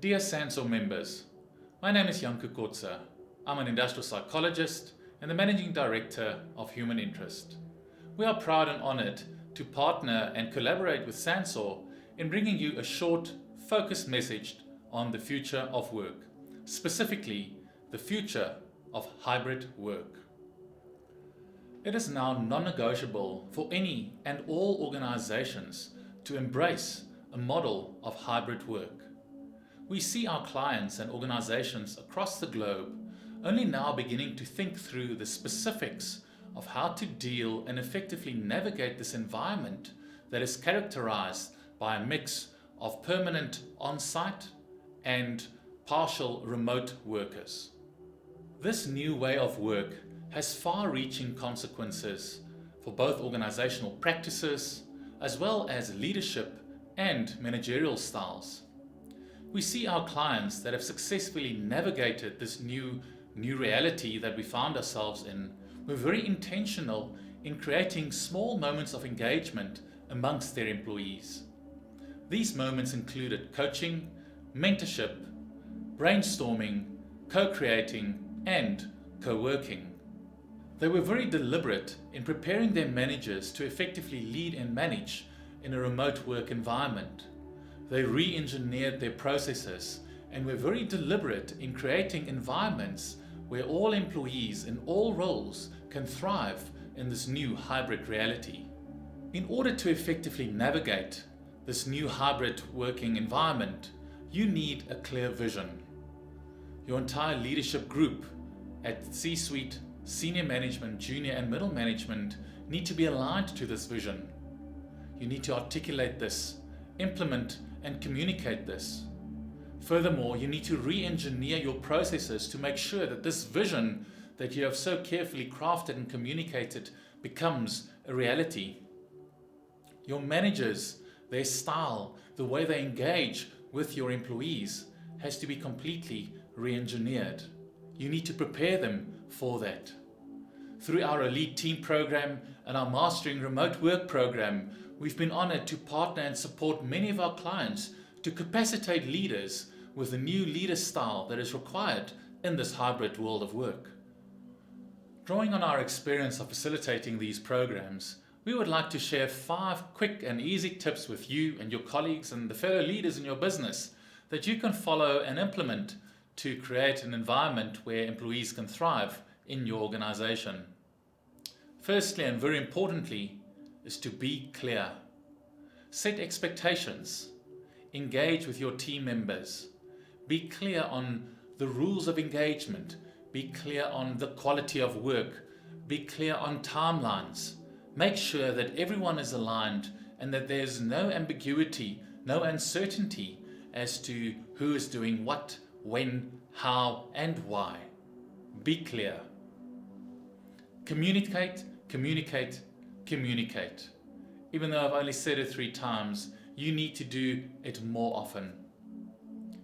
Dear Sansor members, my name is Janko Kotze. I'm an industrial psychologist and the Managing Director of Human Interest. We are proud and honored to partner and collaborate with Sansor in bringing you a short, focused message on the future of work, specifically the future of hybrid work. It is now non-negotiable for any and all organizations to embrace a model of hybrid work. We see our clients and organizations across the globe only now beginning to think through the specifics of how to deal and effectively navigate this environment that is characterized by a mix of permanent on-site and partial remote workers. This new way of work has far-reaching consequences for both organizational practices as well as leadership and managerial styles. We see our clients that have successfully navigated this new reality that we found ourselves in were very intentional in creating small moments of engagement amongst their employees. These moments included coaching, mentorship, brainstorming, co-creating, and co-working. They were very deliberate in preparing their managers to effectively lead and manage in a remote work environment. They re-engineered their processes and were very deliberate in creating environments where all employees in all roles can thrive in this new hybrid reality. In order to effectively navigate this new hybrid working environment, you need a clear vision. Your entire leadership group at C-suite, senior management, junior and middle management need to be aligned to this vision. You need to articulate this, implement and communicate this. Furthermore, you need to re-engineer your processes to make sure that this vision that you have so carefully crafted and communicated becomes a reality. Your managers, their style, the way they engage with your employees has to be completely re-engineered. You need to prepare them for that. Through our Elite Team program and our Mastering Remote Work program, we've been honored to partner and support many of our clients to capacitate leaders with the new leader style that is required in this hybrid world of work. Drawing on our experience of facilitating these programs, we would like to share 5 quick and easy tips with you and your colleagues and the fellow leaders in your business that you can follow and implement to create an environment where employees can thrive in your organization. Firstly, and very importantly, is to be clear. Set expectations. Engage with your team members. Be clear on the rules of engagement. Be clear on the quality of work. Be clear on timelines. Make sure that everyone is aligned and that there's no ambiguity, no uncertainty as to who is doing what, when, how, and why. Be clear. Communicate, communicate, communicate. Even though I've only said it 3 times, you need to do it more often.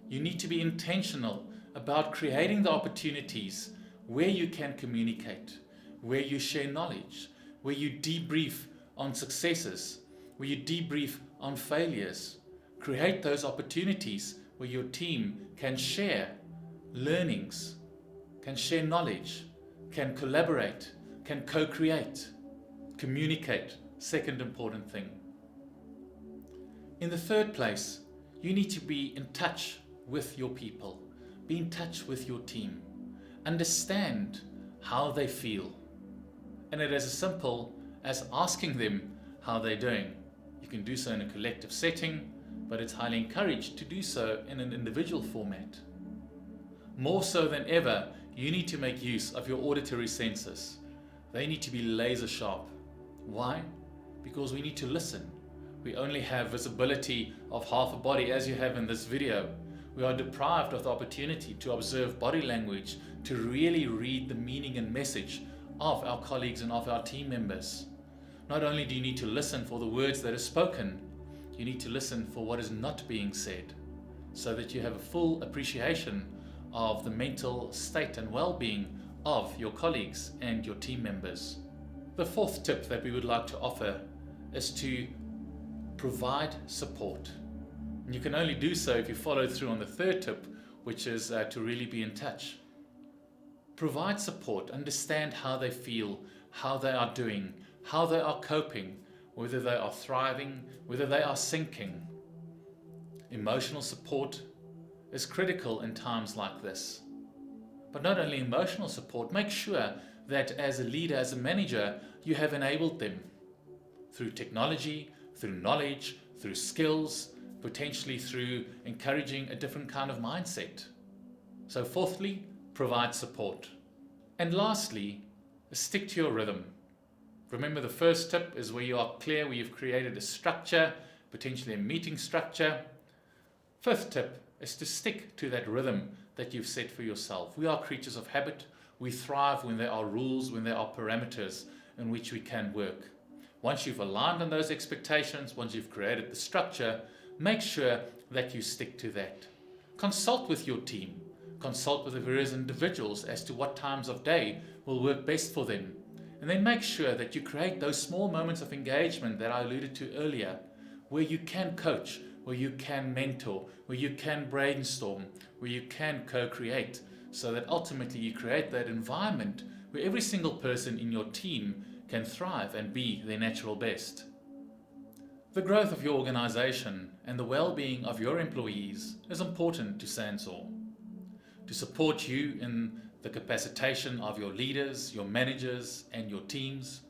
You need to be intentional about creating the opportunities where you can communicate, where you share knowledge, where you debrief on successes, where you debrief on failures. Create those opportunities where your team can share learnings, can share knowledge, can collaborate, can co-create, communicate. Second important thing. In the third place, you need to be in touch with your people. Be in touch with your team. Understand how they feel. And it is as simple as asking them how they're doing. You can do so in a collective setting, but it's highly encouraged to do so in an individual format. More so than ever, you need to make use of your auditory senses. They need to be laser sharp. Why? Because we need to listen. We only have visibility of half a body as you have in this video. We are deprived of the opportunity to observe body language, to really read the meaning and message of our colleagues and of our team members. Not only do you need to listen for the words that are spoken, you need to listen for what is not being said, so that you have a full appreciation of the mental state and well-being of your colleagues and your team members. The 4th tip that we would like to offer is to provide support. And you can only do so if you follow through on the third tip, which is to really be in touch. Provide support, understand how they feel, how they are doing, how they are coping, whether they are thriving, whether they are sinking. Emotional support is critical in times like this. But not only emotional support, make sure that as a leader, as a manager, you have enabled them through technology, through knowledge, through skills, potentially through encouraging a different kind of mindset. So fourthly, provide support. And lastly, stick to your rhythm. Remember, the first tip is where you are clear, where you've created a structure, potentially a meeting structure. Fifth tip is to stick to that rhythm that you've set for yourself. We are creatures of habit. We thrive when there are rules, when there are parameters in which we can work. Once you've aligned on those expectations, once you've created the structure, make sure that you stick to that. Consult with your team. Consult with the various individuals as to what times of day will work best for them. And then make sure that you create those small moments of engagement that I alluded to earlier, where you can coach, where you can mentor, where you can brainstorm, where you can co-create, so that ultimately you create that environment where every single person in your team can thrive and be their natural best. The growth of your organization and the well-being of your employees is important to Sansor. To support you in the capacitation of your leaders, your managers, and your teams,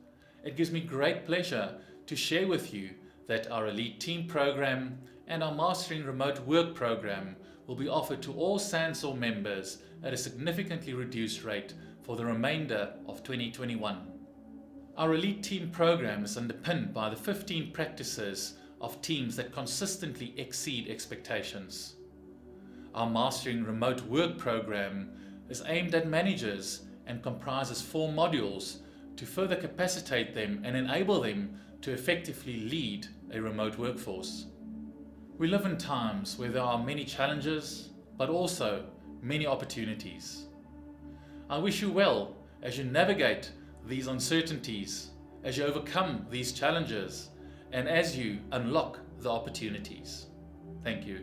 it gives me great pleasure to share with you that our Elite Team program and our Mastering Remote Work program will be offered to all Sansor members at a significantly reduced rate for the remainder of 2021. Our Elite Team program is underpinned by the 15 practices of teams that consistently exceed expectations. Our Mastering Remote Work program is aimed at managers and comprises 4 modules to further capacitate them and enable them to effectively lead a remote workforce. We live in times where there are many challenges, but also many opportunities. I wish you well as you navigate these uncertainties, as you overcome these challenges, and as you unlock the opportunities. Thank you.